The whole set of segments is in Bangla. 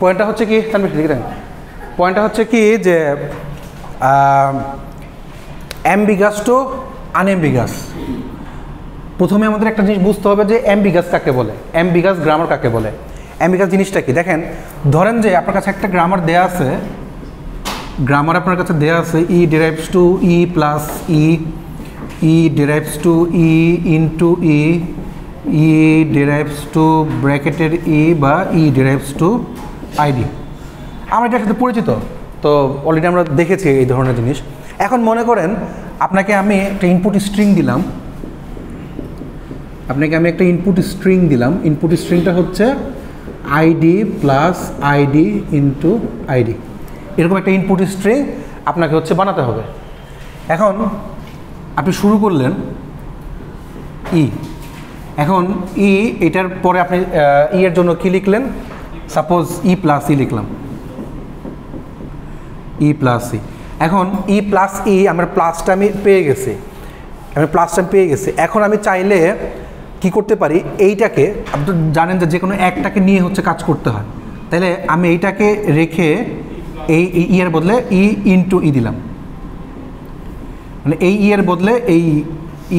পয়েন্টটা হচ্ছে কি পয়েন্টটা হচ্ছে কি যে অ্যাম্বিগাস টু আনএম্বিগাস। প্রথমে আমাদের একটা জিনিস বুঝতে হবে যে অ্যাম্বিগাস কাকে বলে, অ্যাম্বিগাস গ্রামার কাকে বলে। অ্যাম্বিগাস জিনিসটা কি দেখেন, ধরেন যে আপনার কাছে একটা গ্রামার দেয়া আছে, গ্রামার আপনার কাছে দেয়া আছে ই ডিরাইভস টু ই প্লাস ই ডিরাইভস টু ই ইনটু ই ডিরাইভস টু ব্র্যাকেটের ই বা ই ডিরাইভস টু আইডি। আমরা এটার সাথে পরিচিত, তো অলরেডি আমরা দেখেছি এই ধরনের জিনিস। এখন মনে করেন আপনাকে আমি একটা ইনপুট স্ট্রিং দিলাম, ইনপুট স্ট্রিংটা হচ্ছে ID plus ID into ID, এরকম একটা ইনপুট স্ট্রিং আপনাকে হচ্ছে বানাতে হবে। এখন আপনি শুরু করলেন ই, এখন ই এটার পরে আপনি ই এর জন্য কি লিখলেন, সাপোজ ই প্লাস ই লিখলাম, ই প্লাস ই। এখন ই প্লাস ই আমার প্লাসটা আমি পেয়ে গেছি, এখন আমি চাইলে কি করতে পারি, এইটাকে আপনি তো জানেন যে কোনো একটাকে নিয়ে হচ্ছে কাজ করতে হয়, তাহলে আমি এইটাকে রেখে এই ই এর বদলে ই ইনটু ই দিলাম, মানে এই ই এর বদলে এই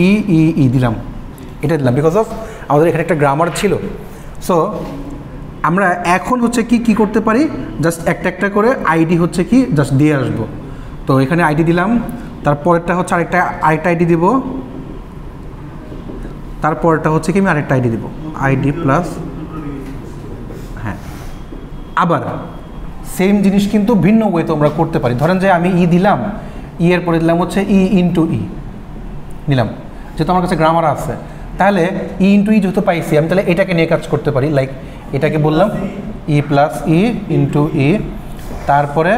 ই ই ই দিলাম, এটা দিলাম বিকজ অফ আমাদের এখানে একটা গ্রামার ছিল। সো আমরা এখন হচ্ছে কি করতে পারি, জাস্ট একটা করে আইডি হচ্ছে কি জাস্ট দিয়ে আসবো। তো এখানে আইডি দিলাম, তারপরেরটা হচ্ছে আরেকটা আইডি দিব, তারপরটা হচ্ছে কি আমি আরেকটা আইডি দিব, আইডি প্লাস, হ্যাঁ। আবার সেম জিনিস কিন্তু ভিন্ন ওয়েতে আমরা করতে পারি। ধরেন যে আমি ই দিলাম, ই এর পরে দিলাম হচ্ছে ই ইনটু ই নিলাম, যেহেতু আমার কাছে গ্রামার আছে, তাহলে ই ইনটু ই যেহেতু পাইছি আমি, তাহলে এটাকে নিয়ে কাজ করতে পারি। লাইক এটাকে বললাম ই প্লাস ই ইনটু ই, তারপরে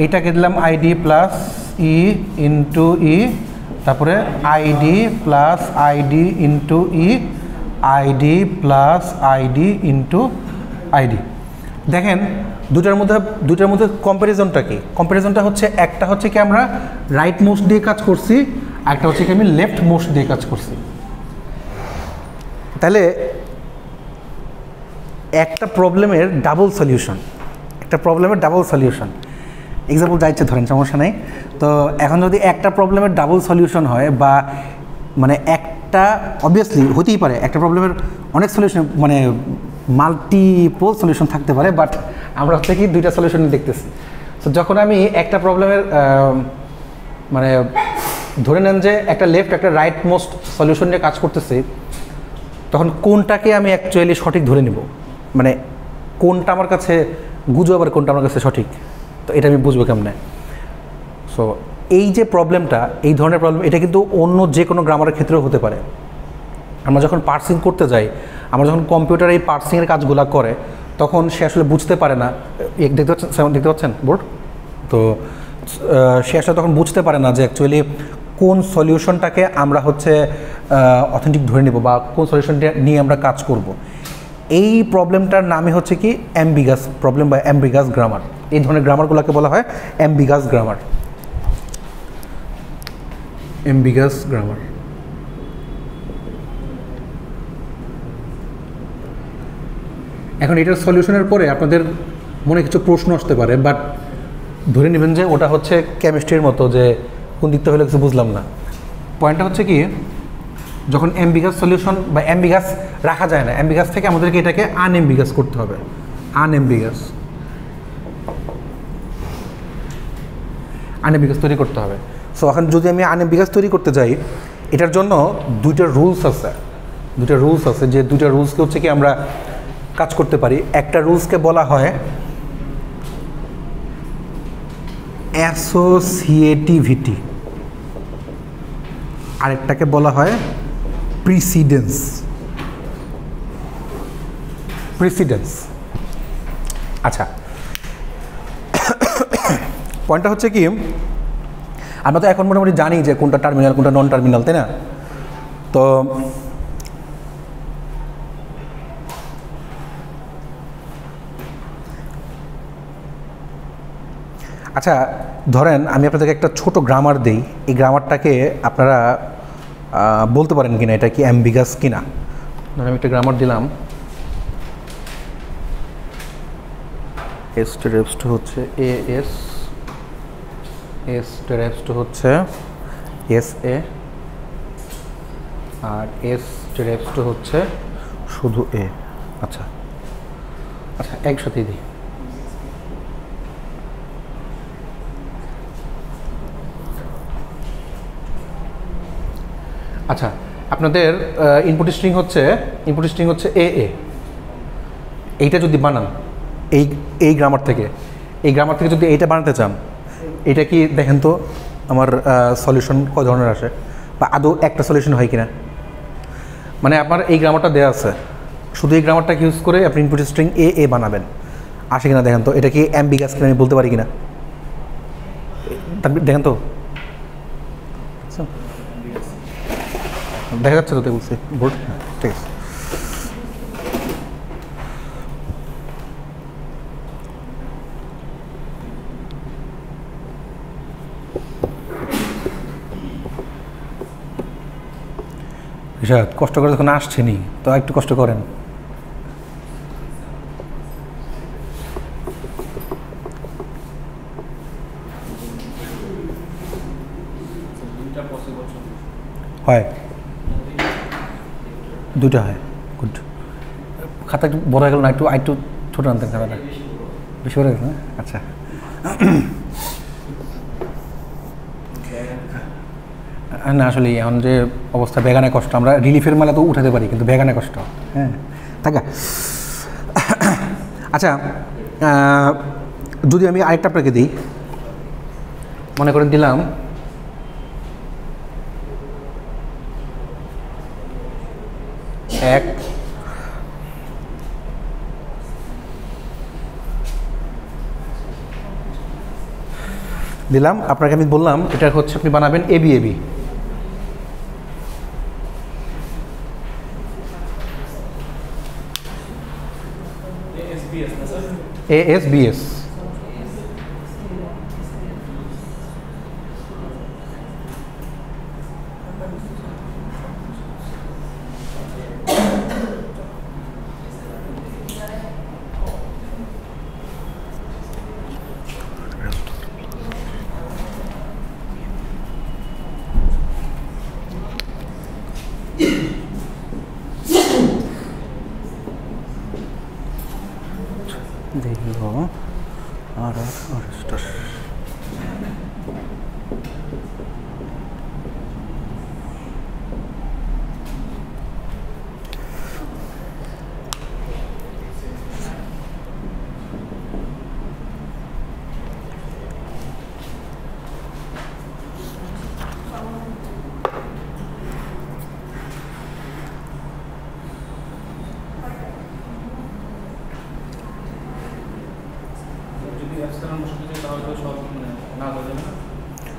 এইটাকে দিলাম ID plus e into e, তারপরে ID plus ID into e, ID plus ID into ID. দেখেন দুটার মধ্যে কম্প্যারিজনটা কি, কম্প্যারিজনটা হচ্ছে একটা হচ্ছে কি আমরা রাইট মোস্ট দিয়ে কাজ করছি, একটা হচ্ছে কি আমি লেফট মোস্ট দিয়ে কাজ করছি। তাহলে একটা প্রবলেমের ডাবল সলিউশন, এক্সাম্পল যা ইচ্ছে ধরেন, সমস্যা নেই। তো এখন যদি একটা প্রবলেমের ডাবল সলিউশন হয়, বা মানে একটা অবভিয়াসলি হতেই পারে একটা প্রবলেমের অনেক সলিউশন, মানে মাল্টিপল সলিউশন থাকতে পারে, বাট আমরা হচ্ছে কি দুইটা সলিউশন দেখতেছি। তো যখন আমি একটা প্রবলেমের মানে ধরে নেন যে একটা লেফট একটা রাইট মোস্ট সলিউশন নিয়ে কাজ করতেছি, তখন কোনটাকে আমি অ্যাকচুয়ালি সঠিক ধরে নেব, মানে কোনটা আমার কাছে গুজব আর কোনটা আমার কাছে সঠিক, তো এটা আমি বুঝবো কেমনে। সো এই যে প্রবলেমটা, এই ধরনের প্রবলেম, এটা কিন্তু অন্য যে কোনো গ্রামারের ক্ষেত্রেও হতে পারে। আমরা যখন পার্সিং করতে যাই, আমরা যখন কম্পিউটার এই পার্সিংয়ের কাজগুলো করে, তখন সে আসলে বুঝতে পারে না, দেখতে পাচ্ছেন বোর্ড, তো সে আসলে তখন বুঝতে পারে না যে অ্যাকচুয়ালি কোন সলিউশনটাকে আমরা হচ্ছে অথেন্টিক ধরে নেব, বা কোন সলিউশনটা নিয়ে আমরা কাজ করব। এই প্রবলেমটার নামই হচ্ছে কি অ্যাম্বিগাস প্রবলেম বা অ্যাম্বিগাস গ্রামার। এই ধরনের গ্রামারগুলোকে বলা হয় অ্যাম্বিগাস গ্রামার। এখন এটার সলিউশনের পরে আপনাদের মনে কিছু প্রশ্ন আসতে পারে, বাট ধরে নেবেন যে ওটা হচ্ছে কেমিস্ট্রির মতো, যে কোন দিকটা হলে কিছু বুঝলাম না। পয়েন্টটা হচ্ছে কি, যখন অ্যাম্বিগাস সলিউশন বা অ্যাম্বিগাস রাখা যায় না, অ্যাম্বিগাস থেকে আমাদেরকে এটাকে আনএম্বিগাস করতে হবে, আনএম্বিগাস তৈরি করতে হবে। সো এখন যদি আমি আনএম্বিগাস তৈরি করতে যাই, এটার জন্য দুইটা রুলস আছে, যে দুইটা রুলসকে হচ্ছে কি আমরা কাজ করতে পারি। একটা রুলসকে বলা হয় অ্যাসোসিয়েটিভিটি, আরেকটাকে বলা হয় প্রিসিডেন্স। আচ্ছা, পয়েন্টটা হচ্ছে কি, আমরা তো এখন মোটামুটি জানি যে কোনটা টার্মিনাল কোনটা নন টার্মিনাল, তাই না? তো আচ্ছা, ধরেন আমি আপনাদেরকে একটা ছোট গ্রামার দেই, এই গ্রামারটাকে আপনারা বলতে পারেন কিনা এটা কি অ্যাম্বিগাস কিনা। ধরেন আমি একটা গ্রামার দিলাম, এস ডেরাইভস টু হচ্ছে a S, S derives to হচ্ছে এস এ, আর এস ডেরাইভস টু হচ্ছে শুধু এ। আচ্ছা আচ্ছা, একসাথেই দিই। আচ্ছা, আপনাদের ইনপুট স্ট্রিং হচ্ছে এ এ। এইটা যদি বানান এই গ্রামার থেকে যদি এইটা বানাতে চান, এটা কি দেখেন তো আমার সলিউশন কত ধরনের আসে, বা আদৌ একটা সলিউশন হয় কিনা। মানে আপনার এই গ্রামারটা দেওয়া আছে, শুধু এই গ্রামারটাকে ইউজ করে আপনি ইনপুট স্ট্রিং এ এ বানাবেন, আসে কিনা দেখেন তো। এটা কি অ্যাম্বিগাস কিনা আমি বলতে পারি কিনা, দেখেন তো। দেখা যাচ্ছে তো, বলছি বোর্ড, ঠিক আছে। রিশাদ, কষ্ট করে যখন আসছেনি তো একটু কষ্ট করেন। হয়, দুইটা হয়, গুড। খাতা একটু বড় হয়ে গেল না, একটু ছোটো আনতেন খাতাটা, বেশি বড় গেছে না। আচ্ছা, না আসলে এখন যে অবস্থা, বেগানে কষ্ট। আমরা রিলিফের মেলা তো উঠাতে পারি, কিন্তু বেগানে কষ্ট। হ্যাঁ, থাকা। আচ্ছা, যদি আমি আরেকটা আপনাকে দিই, মনে করেন দিলাম এক দিলাম আপনাকে, আমি বললাম এটা হচ্ছে আপনি বানাবেন এবি এবি। ASBS। দেখব আর স্টার।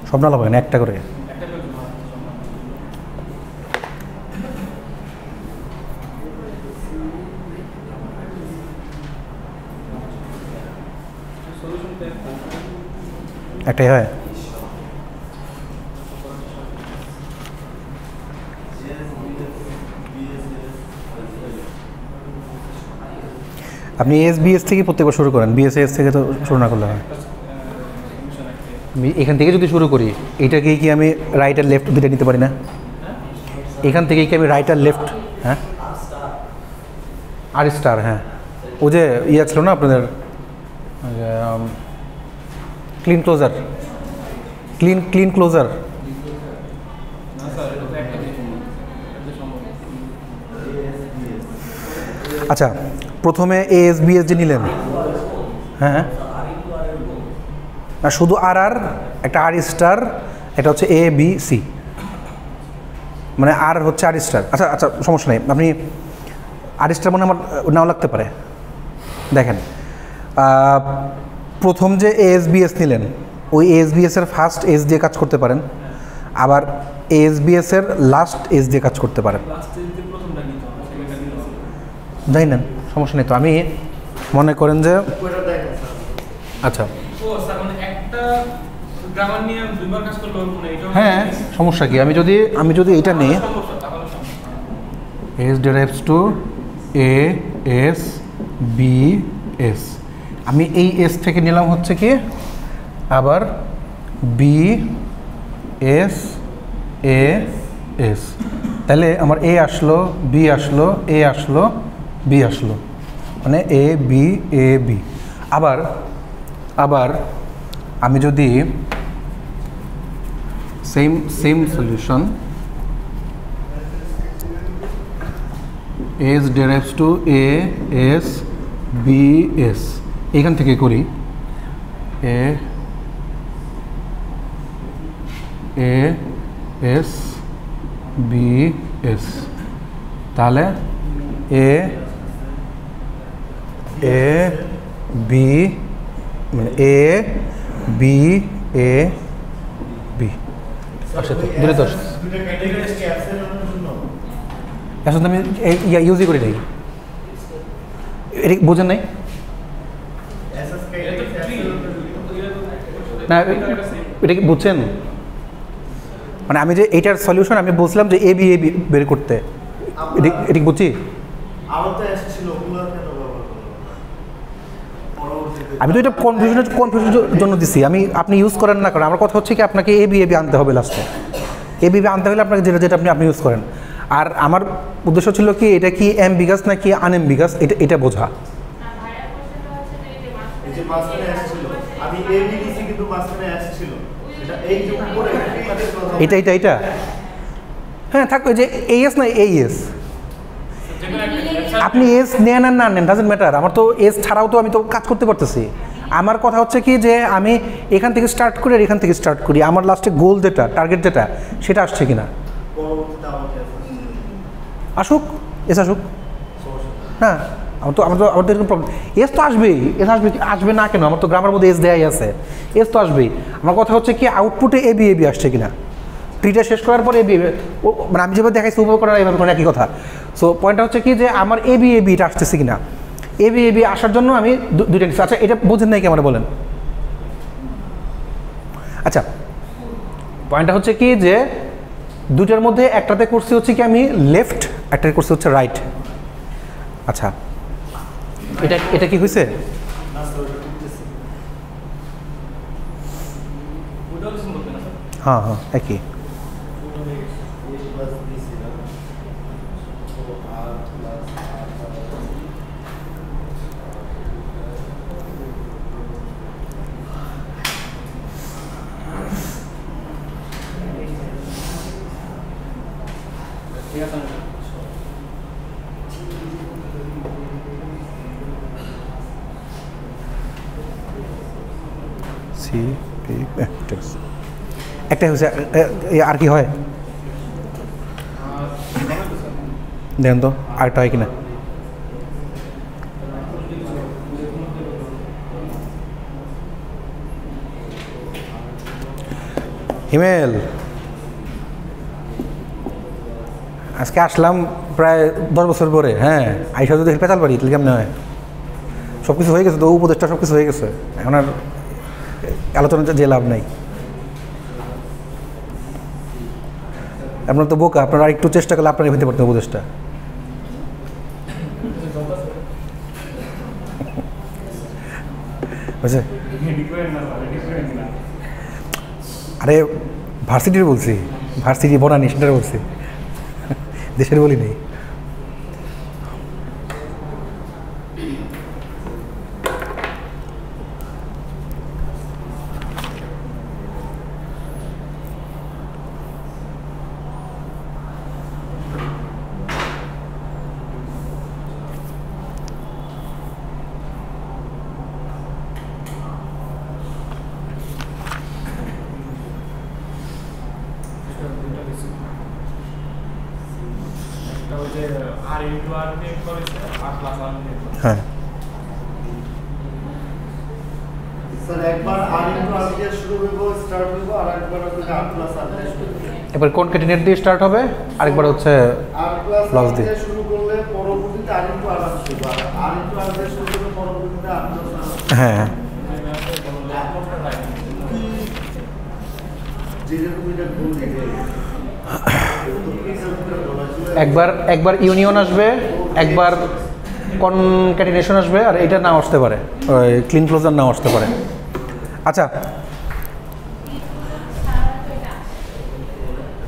সব না লাগবে না, একটা করে। একটাই হয়। আপনি ASBS থেকে প্রত্যেকবার শুরু করেন, BSAS থেকে তো শুরু না করলে হয়। আমি এখান থেকে যদি শুরু করি, এইটাকেই কি আমি রাইট আর লেফট দুটো নিতে পারি না? এখান থেকেই কি আমি রাইট আর লেফট? হ্যাঁ, আর স্টার। হ্যাঁ, ও যে ইয়ে ছিল না আপনাদের, ক্লিন ক্লোজার। আচ্ছা, প্রথমে ASBS যে নিলেন, হ্যাঁ, না শুধু আর একটা আর স্টার, এটা হচ্ছে ABC, মানে আর হচ্ছে আর স্টার। আচ্ছা আচ্ছা, সমস্যা নেই, আপনি আর স্টার মানে আমার নাও লাগতে পারে। দেখেন, প্রথম যে ASBS নিলেন, ওই ASBS এর ফার্স্ট এস দিয়ে কাজ করতে পারেন, আবার ASBS এর লাস্ট এস দিয়ে কাজ করতে পারেন। যাই নেন, সমস্যা নেই। তো আমি মনে করেন যে, আচ্ছা হ্যাঁ, সমস্যা কি? আমি যদি এটা নিই, এস ডেরাইভস টু ASBS, আমি এই এস থেকে নিলাম হচ্ছে কি আবার বি এস এ এস, তাহলে আমার এ আসলো, বি আসলো, এ আসলো, বি আসলো, মানে এ বি এ বি। আবার আবার আমি যদি same solution S derives to a S b S এখান থেকে করি, a a S b S, তাহলে এ এ বি মানে এ বি এ বি আচ্ছা তো দূরে তো আসলে আমি ইউজই করি নাই, এটা বোঝেন নাই না, এটা কি বুঝছেন? মানে আমি যে এইটার সলিউশন আমি বলছিলাম যে এ বি বের করতে, এটা বুঝছি। আমি তো এটা কনফিউশনের জন্য দিছি, আমি আপনি ইউজ করেন না করেন, আমার কথা হচ্ছে কি আপনাকে এ বি আনতে হবে লাস্টে, এ বি আনতে হলে আপনাকে যেটা যেটা আপনি ইউজ করেন। আর আমার উদ্দেশ্য ছিল কি এটা কি অ্যাম্বিগাস নাকি আনএম্বিগাস এটা বোঝা। এটা এটা এটা হ্যাঁ থাকবে যে এস না এস, আপনি এস নেন আর না নেন ডাজেন্ট ম্যাটার, আমার তো এস ছাড়াও তো আমি তো কাজ করতে পারতেছি। আমার কথা হচ্ছে কি যে আমি এখান থেকে স্টার্ট করি আর এখান থেকে স্টার্ট করি, আমার লাস্টে গোল যেটা টার্গেট যেটা সেটা আসছে কিনা, আসুক এস আসুক, হ্যাঁ আমার তো এরকম প্রবলেম, এস তো আসবেই, এস আসবে না কেন, আমার তো গ্রামের মধ্যে এস দেয়াই আছে, এস তো আসবেই। আমার কথা হচ্ছে কি আউটপুটে এ বি আসছে কিনা, ট্রিটা শেষ করার পর এ বি, মানে আমি যেভাবে দেখাইছি উপভোগ করার এইভাবে করার একই কথা। সো পয়েন্টটা হচ্ছে কি যে আমার এ বিটা আসতেছে কিনা, এ বি আসার জন্য আমি দুইটা নিচ্ছি। আচ্ছা এটা বোঝেন নাই কি আমার বলেন। আচ্ছা পয়েন্টটা হচ্ছে কি যে দুটার মধ্যে একটাতে করছি হচ্ছে কি আমি লেফট, একটাতে করছি হচ্ছে রাইট। আচ্ছা এটা কি হয়েছে? হ্যাঁ হ্যাঁ একই। একটা হচ্ছে আর কি হয় দেখেন তো আরেকটা হয় কিনা। হিমেল আজকে আসলাম প্রায় 10 বছর পরে, হ্যাঁ আইসা যদি পেতাল পারি তাহলে কেমন হয়? সব কিছু হয়ে গেছে তো, উপদেশটা সব কিছু হয়ে গেছে, এখন আর আলোচনা যে লাভ নাই। আপনার তো বোকা, আপনারা একটু চেষ্টা করলে আপনারা হইতে পারতেন উপদেশটা। বুঝছে? আরে ভার্সিটির বলছি, ভার্সিটি বনানি সেটার বলছি, দেশের বলি নেই। হ্যাঁ এবার কোন ক্যাটেনেট দিয়ে স্টার্ট হবে, আরেকবার হচ্ছে প্লাস দিয়ে শুরু করলে পরবর্তীতে আর ইনটু আর আসবে, আর ইনটু আর দিয়ে শুরু করলে পরবর্তীতে আর প্লাস। হ্যাঁ একবার ইউনিয়ন আসবে, একবার কনক্যাটিনেশন আসবে, আর এটা নাও আসতে পারে, ওই ক্লিন ক্লোজার নাও আসতে পারে। আচ্ছা,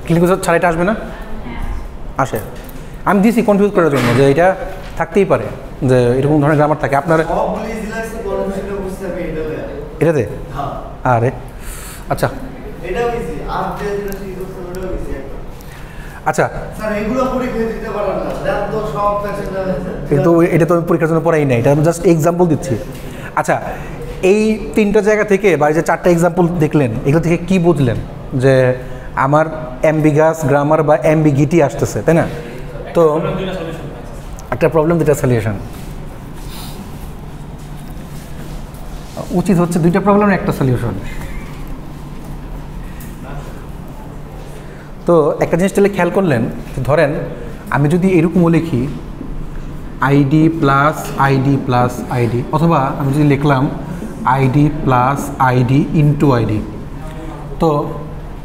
ক্লিন ক্লোজার ছাড়া এটা আসবে না? আসে। আমি দিছি কনফিউজ করার জন্য যে এটা থাকতেই পারে, যে এরকম ধরনের গ্রামার থাকে আপনার এটাতে। আরে আচ্ছা আচ্ছা, কিন্তু এটা তো আমি পরীক্ষার জন্য পড়াই নাই, এটা আমি জাস্ট এক্সাম্পল দিচ্ছি। আচ্ছা, এই 3টা জায়গা থেকে বা যে 4টা এক্সাম্পল দেখলেন, এগুলো থেকে কি বুঝলেন? যে আমার অ্যাম্বিগাস গ্রামার বা অ্যাম্বিগিটি আসতেছে, তাই না? তো একটা প্রবলেম, 2টা সলিউশন। উচিত হচ্ছে 2টা প্রবলেম, একটা সলিউশন। তো একটা জিনিস তাহলে খেয়াল করলেন, ধরেন আমি যদি এরকমও লিখি ID plus ID plus ID, অথবা আমি যদি লিখলাম ID plus ID into ID, তো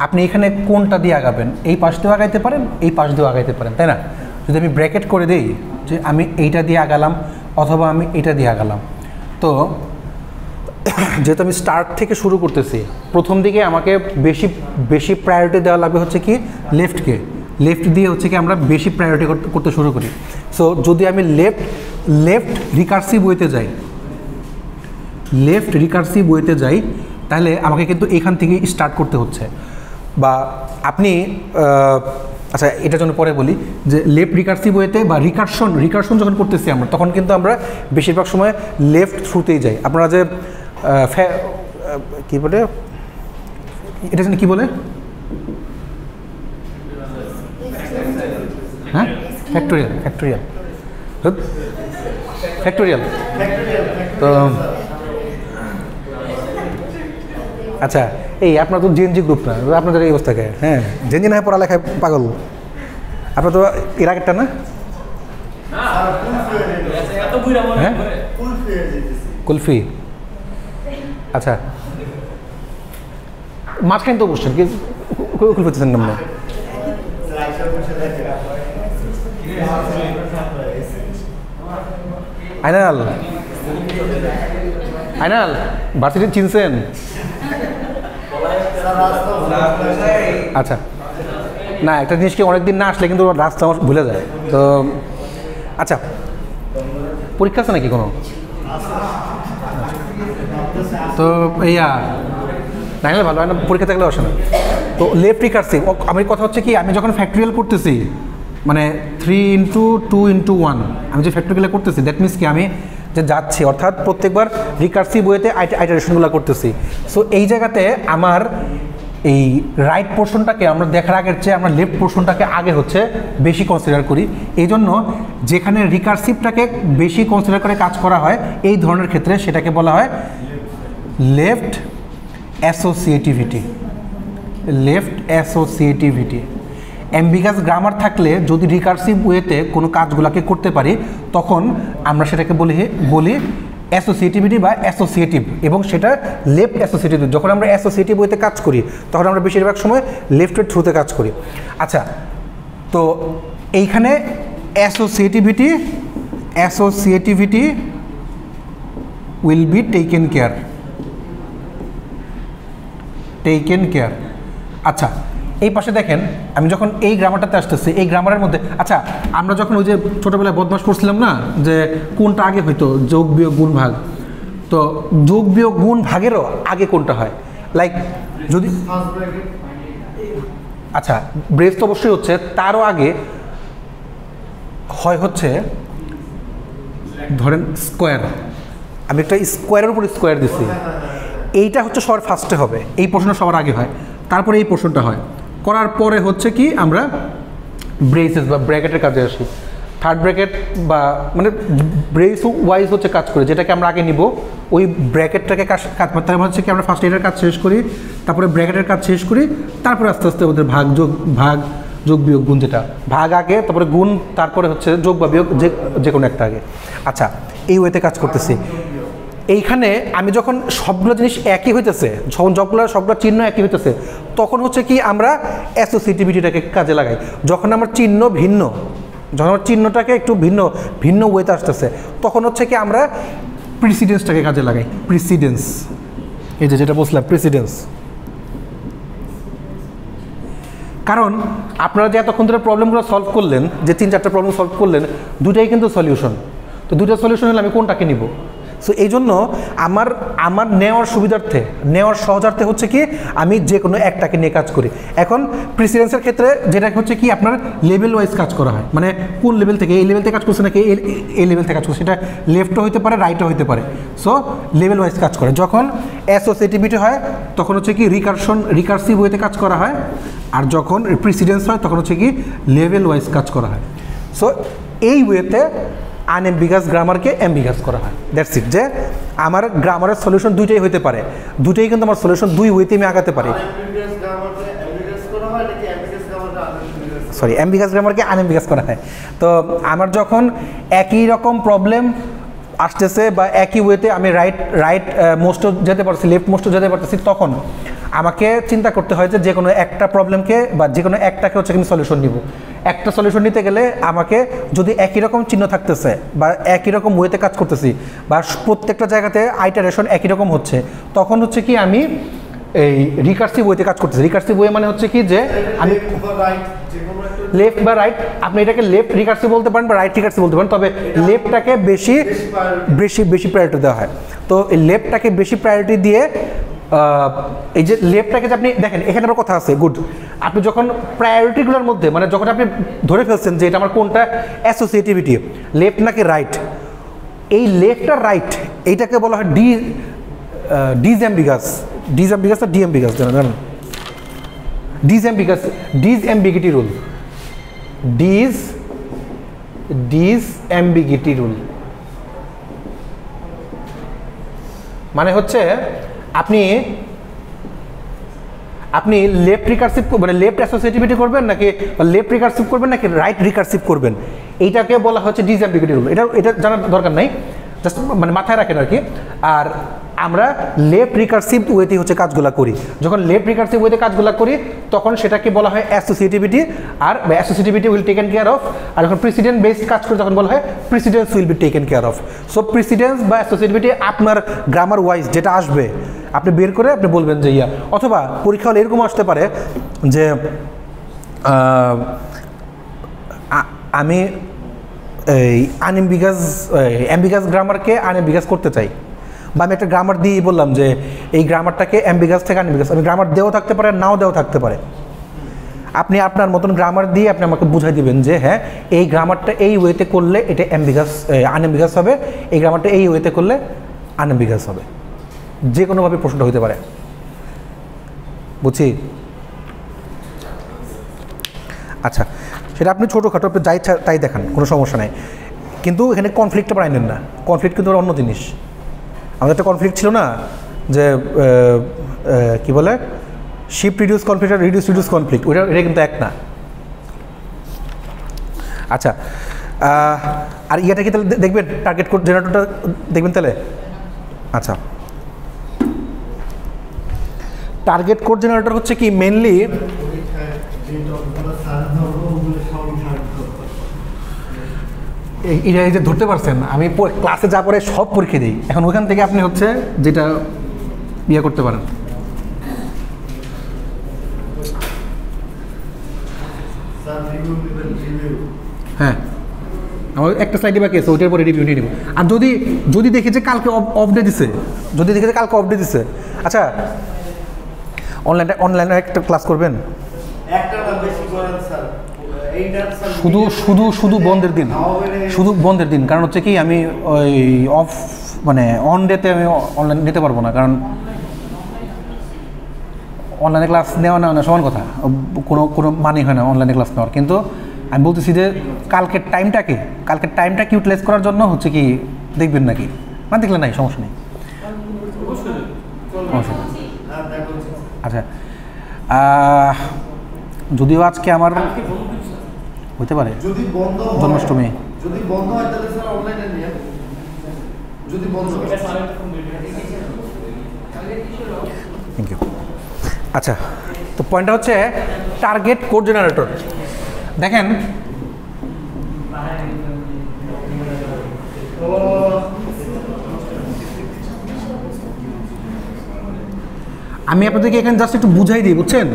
আপনি এখানে কোনটা দিয়ে আগাবেন? এই পাশ দিয়েও আগাইতে পারেন, এই পাশ দিয়েও আগাইতে পারেন, তাই না? যদি আমি ব্র্যাকেট করে দিই যে আমি এইটা দিয়ে আগালাম অথবা আমি এটা দিয়ে আগালাম, তো যেহেতু আমি স্টার্ট থেকে শুরু করতেছি, প্রথম দিকে আমাকে বেশি বেশি প্রায়োরিটি দেওয়া লাগবে হচ্ছে কি লেফটকে। লেফট দিয়ে হচ্ছে কি আমরা বেশি প্রায়োরিটি করতে শুরু করি। সো যদি আমি লেফট রিকার্সিভ ওয়েতে যাই, তাহলে আমাকে কিন্তু এখান থেকে স্টার্ট করতে হচ্ছে। বা আপনি আচ্ছা, এটার জন্য পরে বলি যে লেফট রিকার্সিভ ওয়েতে বা রিকার্শন যখন করতেছি আমরা, তখন কিন্তু আমরা বেশিরভাগ সময় লেফট থ্রুতেই যাই। আপনারা যে কী বলে এটা জানি কী বলে, হ্যাঁ ফ্যাক্টোরিয়াল। তো আচ্ছা, এই আপনার তো জেনজি গ্রুপ না, আপনাদের এই অবস্থাকে, হ্যাঁ জেনজি না হয় পড়ালেখায় পাগল, আপনার তো এর আগেরটা না? হ্যাঁ কুলফি। আচ্ছা, মাঝখানে তো বসছেন কি কুলফি হচ্ছেন নাম না? আইনাল ভার্সিটি চিনছেন? আচ্ছা, না একটা জিনিসকে অনেকদিন না আসলে কিন্তু রাস্তা আমার ভুলে যায়। তো আচ্ছা, পরীক্ষা আছে নাকি কোনো? তো না হলে ভালো হয় না, পরীক্ষা থাকলে আসে না। তো লেফট রিকার্সিভ, আমার কথা হচ্ছে কি আমি যখন ফ্যাক্টরিয়াল করতেছি, মানে 3 × 2 × 1 আমি যে ফ্যাক্টরিয়াল করতেছি, দ্যাট মিনস কি আমি যে যাচ্ছি, অর্থাৎ প্রত্যেকবার রিকার্সিভ ওয়েতে আইটারেশনগুলো করতেছি। সো এই জায়গাতে আমার এই রাইট পোর্শনটাকে আমরা দেখার আগের চেয়ে আমরা লেফট পোর্শনটাকে আগে হচ্ছে বেশি কনসিডার করি। এই জন্য যেখানে রিকার্সিভটাকে বেশি কনসিডার করে কাজ করা হয় এই ধরনের ক্ষেত্রে সেটাকে বলা হয় লেফট অ্যাসোসিয়েটিভিটি। অ্যাম্বিগাস গ্রামার থাকলে যদি রিকার্সিভ ওয়েতে কোনো কাজগুলোকে করতে পারি, তখন আমরা সেটাকে বলি অ্যাসোসিয়েটিভিটি বা অ্যাসোসিয়েটিভ, এবং সেটা লেফট অ্যাসোসিয়েটিভ। যখন আমরা অ্যাসোসিয়েটিভ ওয়েতে কাজ করি তখন আমরা বেশিরভাগ সময় লেফটের থ্রুতে কাজ করি। আচ্ছা, তো এইখানে associativity will be taken care. আচ্ছা, এই পাশে দেখেন আমি যখন এই গ্রামারটাতে আসতেছি, এই গ্রামারের মধ্যে আচ্ছা আমরা যখন ওই যে ছোটোবেলায় বদমাশ করছিলাম না যে কোনটা আগে হইতো, যোগ বিয়োগ গুণ ভাগ, তো যোগ বিয়োগ গুণ ভাগেরও আগে কোনটা হয়? লাইক যদি আচ্ছা ব্রেস তো অবশ্যই হচ্ছে, তারও আগে হয় হচ্ছে ধরেন স্কোয়ার। আমি একটা স্কোয়ারের উপর স্কোয়ার দিচ্ছি, এইটা হচ্ছে সবার ফার্স্টে হবে, এই পোর্শনটা সবার আগে হয়, তারপরে এই পোর্শনটা হয়, করার পরে হচ্ছে কি আমরা ব্রেসেস বা ব্র্যাকেটের কাজে আসি। থার্ড ব্র্যাকেট বা মানে ব্রেস ওয়াইজ হচ্ছে কাজ করে, যেটাকে আমরা আগে নিব ওই ব্র্যাকেটটাকে কাজ তার হচ্ছে কি আমরা ফার্স্ট এটার কাজ শেষ করি, তারপরে ব্র্যাকেটের কাজ শেষ করি, তারপরে আস্তে আস্তে ওদের যোগ বিয়োগ গুণ, যেটা ভাগ আগে, তারপরে গুণ, তারপরে হচ্ছে যোগ বা বিয়োগ, যে কোনো একটা আগে। আচ্ছা, এই ওয়েতে কাজ করতেছি। এইখানে আমি যখন সবগুলো জিনিস একই হইতেছে, যখন সবগুলো চিহ্ন একই হইতেছে, তখন হচ্ছে কি আমরা অ্যাসোসিয়েটিভিটিটাকে কাজে লাগাই। যখন আমার চিহ্ন ভিন্ন যখন আমার চিহ্নটাকে একটু ভিন্ন ভিন্ন ওয়েতে আসতেছে তখন হচ্ছে কি আমরা প্রিসিডেন্সটাকে কাজে লাগাই। প্রিসিডেন্স, এই যে যেটা বলছিলাম প্রিসিডেন্স। কারণ আপনারা যে এতক্ষণ ধরে প্রবলেমগুলো সলভ করলেন, যে 3-4টা প্রবলেম সলভ করলেন, দুটাই কিন্তু সলিউশন। তো দুটো সলিউশন হলে আমি কোনটাকে নিব? সো এই জন্য আমার নেওয়ার সুবিধার্থে, নেওয়ার সহজার্থে হচ্ছে কি আমি যে কোনো একটাকে নিয়ে কাজ করি। এখন প্রিসিডেন্সের ক্ষেত্রে যেটা হচ্ছে কি আপনার লেভেল ওয়াইজ কাজ করা হয়, মানে কোন লেভেল থেকে, এই লেভেল থেকে কাজ করছে নাকি এই লেভেল থেকে কাজ করছে, সেটা লেফটও হতে পারে রাইটও হতে পারে। সো লেভেল ওয়াইজ কাজ করে। যখন অ্যাসোসিয়েটিভিটি হয় তখন হচ্ছে কি রিকার্সিভ ওয়েতে কাজ করা হয়, আর যখন প্রিসিডেন্স হয় তখন হচ্ছে কি লেভেল ওয়াইজ কাজ করা হয়। সো এই ওয়েতে আনএম্বিগাস গ্রামারকে অ্যাম্বিগাস করা হয়। দ্যাটস ইট, যে আমার গ্রামারের সলিউশন দুইটাই হতে পারে, দুইটাই কিন্তু আমার সলিউশন দুই ওয়েতে আমি আগাতে পারি। সরি, অ্যাম্বিগাস গ্রামারকে আনএম্বিগাস করা হয়। তো আমার যখন একই রকম প্রবলেম আসতেছে বা একই ওয়েতে আমি রাইট মোস্টও যেতে পারছি, লেফট মোস্টও যেতে পারতেছি, তখন আমাকে চিন্তা করতে হয় যে কোনো একটা প্রবলেমকে বা যে কোনো একটাকে হচ্ছে আমি সলিউশন নিব। একটা সলিউশন নিতে গেলে আমাকে যদি একই রকম চিহ্ন থাকতেছে বা একই রকম ওয়েতে কাজ করতেছি বা প্রত্যেকটা জায়গাতে আইটারেশন একই রকম হচ্ছে, তখন হচ্ছে কি আমি এই রিকার্সিভ ওয়েতে কাজ করতেছি। রিকার্সিভ ওয়ে মানে হচ্ছে কি যে আমি লেফট বা রাইট, আপনি এটাকে লেফট রিকার্সিভ বলতে পারেন বা রাইট রিকার্সিভ বলতে পারেন, তবে লেফটটাকে বেশি প্রায়োরিটি দেওয়া হয়। তো এই লেফটটাকে বেশি প্রায়োরিটি দিয়ে এই যে লেফটটাকে যে আপনি দেখেন, এখানে আমার কথা আছে, গুড। আপনি যখন প্রায়োরিটিগুলোর মধ্যে, মানে যখন আপনি ধরে ফেলছেন যে এটা আমার কোনটা অ্যাসোসিয়েটিভিটি, লেফট নাকি রাইট, এই লেফট আর রাইট এইটাকে বলা হয় ডিসঅ্যাম্বিগাস না ডিএম্বিগাস, জানেন? ডিসঅ্যাম্বিগিটি রুল, ডিসঅ্যাম্বিগিটি রুল মানে হচ্ছে আপনি লেফট রিকার্সিভ মানে লেফট অ্যাসোসিয়েটিভিটি করবেন নাকি লেফট রিকার্সিভ করবেন নাকি রাইট রিকার্সিভ করবেন, এইটাকে বলা হচ্ছে ডিসঅ্যাম্বিগিটি রুল। এটা জানার দরকার নাই, জাস্ট মানে মাথায় রাখেন আর কি। আর আমরা লেফট রিকার্সিভ ওয়েতে হচ্ছে কাজগুলো করি। যখন লেফট রিকার্সিভ ওয়েতে কাজগুলো করি তখন সেটাকে বলা হয় অ্যাসোসিয়েটিভিটি, আর associativity will taken care of. আর যখন প্রিসিডেন্ট বেসড কাজ করি তখন বলা হয় precedence will be taken care of. So precedence বা অ্যাসোসিয়েটিভিটি আপনার গ্রামার ওয়াইজ যেটা আসবে আপনি বের করে আপনি বলবেন যে ইয়া। অথবা পরীক্ষা হলে এরকম আসতে পারে যে আমি এই অ্যাম্বিগাস গ্রামারকে আনএম্বিগাস করতে চাই, বা আমি একটা গ্রামার দিয়ে বললাম যে এই গ্রামারটাকে অ্যাম্বিগাস থেকে আনএম্বিগাস, আমি গ্রামার দেওয়া থাকতে পারে নাও দেওয়া থাকতে পারে। আপনি আপনার মতন গ্রামার দিয়ে আপনি আমাকে বুঝাই দিবেন যে হ্যাঁ এই গ্রামারটা এই ওয়েতে করলে এটা আনএম্বিগাস হবে, এই গ্রামারটা এই ওয়েতে করলে আনএম্বিগাস হবে। যে কোনোভাবে প্রশ্নটা হতে পারে, বুঝছি? আচ্ছা, সেটা আপনি ছোটোখাটো আপনি যাই তাই দেখান, কোনো সমস্যা নেই, কিন্তু এখানে কনফ্লিক্টটা বানাই নেন না। কনফ্লিক্ট কিন্তু অন্য জিনিস। আমাদের একটা কনফ্লিক্ট ছিল না যে কি বলে শিফট রিডিউস কনফ্লিক্ট আর রিডিউস কনফ্লিক্ট, এটা কিন্তু এক না। আচ্ছা, আর ইয়েটা কি তাহলে দেখবেন, টার্গেট কোড জেনারেটরটা দেখবেন তাহলে। আচ্ছা, টার্গেট কোড জেনারেটর হচ্ছে কি মেনলি এই যে ধরতে পারছেন, আমি ক্লাসে যা পরে সব পরীক্ষা দিই, এখন ওখান থেকে আপনি হচ্ছে যেটা ইয়ে করতে পারেন। হ্যাঁ, আমার একটা স্লাইডে বাকি আছে, ওইটার পরে রিভিউ নিয়ে নেব। আর যদি দেখি যে কালকে অফ ডে দিছে, আচ্ছা অনলাইনে একটা ক্লাস করবেন, শুধু বন্ধের দিন, কারণ হচ্ছে কি আমি ওই অফ মানে অন ডেতে আমি অনলাইন নিতে পারবো না, কারণ অনলাইনে ক্লাস নেওয়া না সমান কথা, কোনো মানে হয় না অনলাইনে ক্লাস নেওয়ার। কিন্তু আমি বলতেছি যে কালকের টাইমটাকে ইউটিলাইজ করার জন্য হচ্ছে কি দেখবেন নাকি, না দেখলে নাই সমস্যা নেই। আচ্ছা, যদিও আজকে আমার হতে পারে জন্মাষ্টমী, থ্যাংক ইউ। আচ্ছা, তো পয়েন্টটা হচ্ছে টার্গেট কোড জেনারেটর। দেখেন আমি আপনাদেরকে এখানে জাস্ট একটু বুঝাই দিই, বুঝছেন?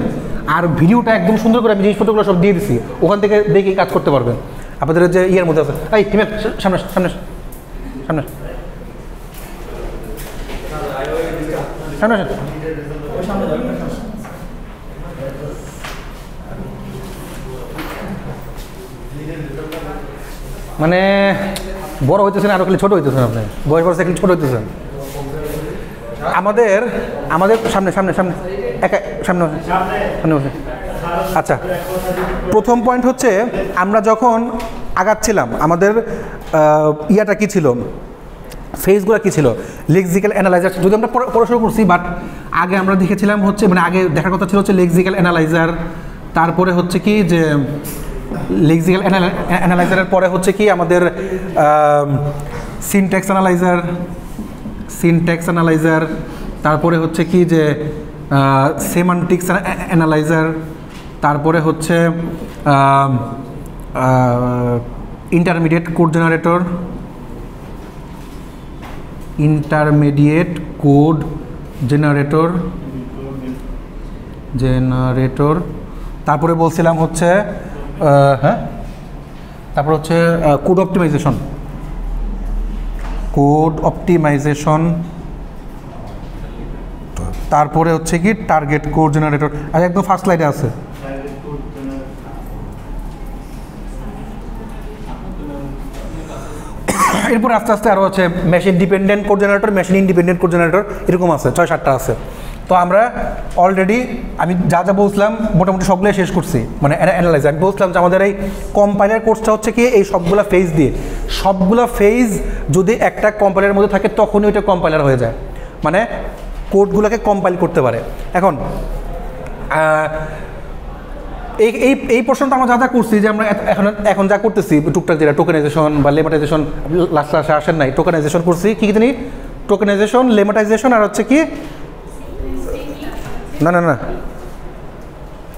আর ভিডিওটা একদম সুন্দর করে আমি জিনিসপত্রগুলো সব দিয়ে দিচ্ছি, ওখান থেকে দেখে কাজ করতে পারবেন। আপনাদের যে ইয়ের মধ্যে আছে, এই হিমেল সামনে সামনে সামনে সামনে মানে বড় হইতেছেন আরো খালি ছোট হইতেছেন, আপনি বয়স বয়স খালি ছোট হইতেছেন। আমাদের আমাদের সামনে সামনে সামনে একা সামনে সামনে বসে। আচ্ছা, প্রথম পয়েন্ট হচ্ছে আমরা যখন আগাচ্ছিলাম আমাদের ইয়াটা কী ছিল, ফেজগুলো কী ছিল, লেক্সিক্যাল অ্যানালাইজার। যদি আমরা পড়াশোনা করছি, বাট আগে আমরা দেখেছিলাম হচ্ছে মানে আগে দেখার কথা ছিল হচ্ছে লেক্সিক্যাল অ্যানালাইজার, তারপরে হচ্ছে কি যে লেক্সিক্যাল অ্যানালাইজারের পরে হচ্ছে কি আমাদের সিনট্যাক্স অ্যানালাইজার, তারপরে হচ্ছে কি যে সেমান্টিক্স অ্যানালাইজার, তারপরে হচ্ছে ইন্টারমিডিয়েট কোড জেনারেটর, তারপরে বলছিলাম হচ্ছে হ্যাঁ, তারপর হচ্ছে কোড অপটিমাইজেশন, তারপরে হচ্ছে কি টার্গেট কোড জেনারেটর। আর একদম ফার্স্ট স্লাইডে আছে। এরপর আস্তে আস্তে আরও আছে machine dependent code generator, machine independent code generator, এরকম আছে 6-7টা আছে। তো আমরা অলরেডি আমি যা যা বলছিলাম মোটামুটি সবগুলোই শেষ করছি, মানে অ্যানালাইজ। আমি বলছিলাম যে আমাদের এই কম্পাইলার কোর্সটা হচ্ছে কি এই সবগুলো ফেজ দিয়ে, সবগুলো ফেজ যদি একটা কম্পাইলারের মধ্যে থাকে তখনই ওইটা কম্পাইলার হয়ে যায়, মানে কোডগুলোকে কম্পাইল করতে পারে। এখন এই প্রশ্নটা আমরা যা যা করছি, যে আমরা এখন যা করতেছি টুকটাক যেটা টোকেনাইজেশন বা লেমাটাইজেশন, লাস্ট ক্লাসে আসেন নাই, টোকেনাইজেশন করছি কী জানি, টোকেনাইজেশন, লেমাটাইজেশন, আর হচ্ছে কি না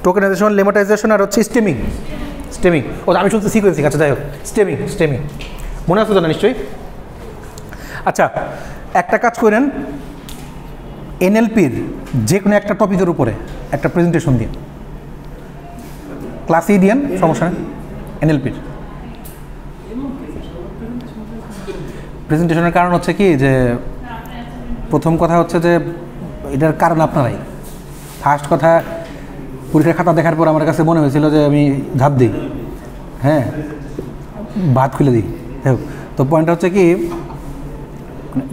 টোকেনাইজেশন, লেমাটাইজেশন, আর হচ্ছে স্টেমিং। ও আমি শুনতে সিকোয়েন্সিং, আচ্ছা যাই হোক, স্টেমিং মনে আছে তো না নিশ্চয়ই? আচ্ছা, একটা কাজ করেন, এনএলপির যে কোনো একটা টপিকের উপরে একটা প্রেজেন্টেশন দিন, ক্লাসেই দিয়েন, সমস্যা নেই। এনএলপির প্রেজেন্টেশনের কারণ হচ্ছে কি যে প্রথম কথা হচ্ছে যে এটার কারণ আপনারাই। ফার্স্ট কথা, পরীক্ষার খাতা দেখার পর আমার কাছে মনে হয়েছিল যে আমি ধাপ দিই, হ্যাঁ ভাত খুলে দিই। তো পয়েন্টটা হচ্ছে কি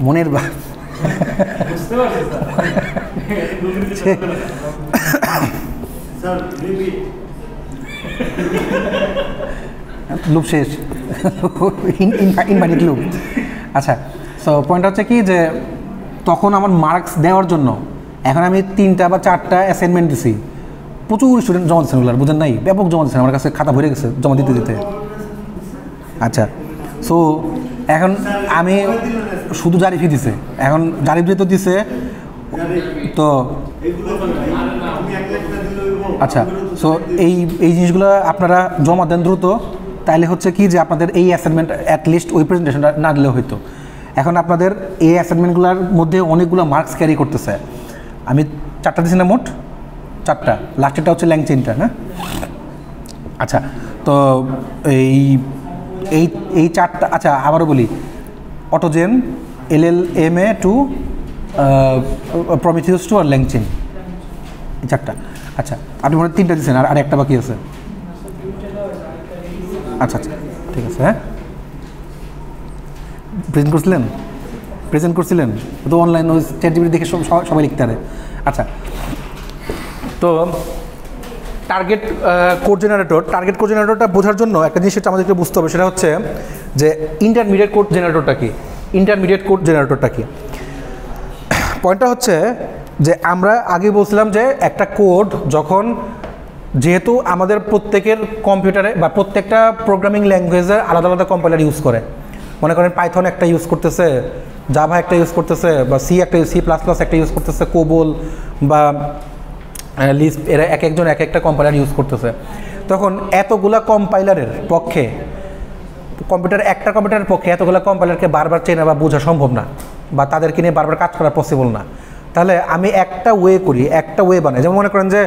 মনের লুপ শেষ, ইনভাইটেড লুপ। আচ্ছা, সো পয়েন্ট হচ্ছে কি যে তখন আমার মার্কস দেওয়ার জন্য এখন আমি 3টা বা 4টা অ্যাসাইনমেন্ট দিছি, প্রচুর স্টুডেন্ট জমা দিচ্ছেন, ওগুলো বুঝেন নাই, ব্যাপক জমা দিচ্ছেন, আমার কাছে খাতা ভরে গেছে জমা দিতে। আচ্ছা, সো এখন আমি শুধু জারিফই দিছে, এখন জারিফ যেহেতু দিছে তো আচ্ছা, সো এই জিনিসগুলো আপনারা জমা দেন দ্রুত, তাইলে হচ্ছে কি যে আপনাদের এই অ্যাসাইনমেন্ট অ্যাটলিস্ট ওই প্রেজেন্টেশনটা না দিলেও হইতো। এখন আপনাদের এই অ্যাসাইনমেন্টগুলোর মধ্যে অনেকগুলো মার্কস ক্যারি করতেছে। আমি 4টা দিছি না, মোট 4টা, লাস্টেরটা হচ্ছে ল্যাংচেনটা, হ্যাঁ। আচ্ছা, তো এই 4টা, আচ্ছা আবারও বলি, অটোজেন, LLMA টু প্রমিথিউস টু আর ল্যাংচেন, এই 4টা। আচ্ছা, আপনি মনে হয় 3টা দিচ্ছেন, আর একটা বাকি আছে। আচ্ছা, ঠিক আছে, হ্যাঁ। প্রেজেন্ট করছিলেন তো অনলাইন ওই চ্যাটজিপিটি দেখে সবাই লিখতে পারে। আচ্ছা, তো টার্গেট কোড জেনারেটরটা বোঝার জন্য একটা জিনিস আমাদেরকে বুঝতে হবে, সেটা হচ্ছে যে ইন্টারমিডিয়েট কোড জেনারেটরটা কি। পয়েন্টটা হচ্ছে যে আমরা আগে বলছিলাম যে একটা কোড যখন, যেহেতু আমাদের প্রত্যেকের কম্পিউটারে বা প্রত্যেকটা প্রোগ্রামিং ল্যাঙ্গুয়েজের আলাদা আলাদা কম্পাইলার ইউজ করে, মনে করেন পাইথন একটা ইউজ করতেছে, জাভা একটা ইউজ করতেছে, বা সি প্লাস প্লাস একটা ইউজ করতেছে, কোবল বা লিস্প, এরা একজন এক একটা কম্পাইলার ইউজ করতেছে। তখন এতগুলা কম্পাইলারের পক্ষে একটা কম্পিউটারের পক্ষে এতগুলা কম্পাইলারকে বারবার চেনা বা বোঝা সম্ভব না, বা তাদেরকে নিয়ে বারবার কাজ করা পসিবল না। তাহলে আমি একটা ওয়ে করি, একটা ওয়ে বানাই। যেমন মনে করেন যে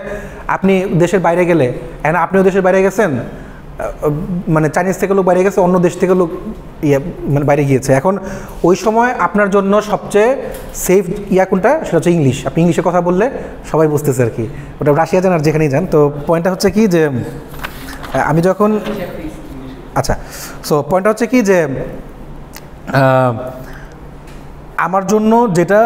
আপনি দেশের বাইরে গেলে, এখন আপনিও দেশের বাইরে গেছেন, মানে চাইনিজ থেকে লোক বাইরে গেছে, অন্য দেশ থেকে লোক মানে বাইরে গিয়েছে। এখন ওই সময় আপনার জন্য সবচেয়ে সেফ কোনটা, সেটা হচ্ছে ইংলিশ। আপনি ইংলিশে কথা বললে সবাই বুঝতেছে আর কি, ওটা রাশিয়া যান আর যেখানেই যান। তো পয়েন্টটা হচ্ছে কি যে আমি যখন আচ্ছা, সো পয়েন্টটা হচ্ছে কি যে আমার জন্য যেটা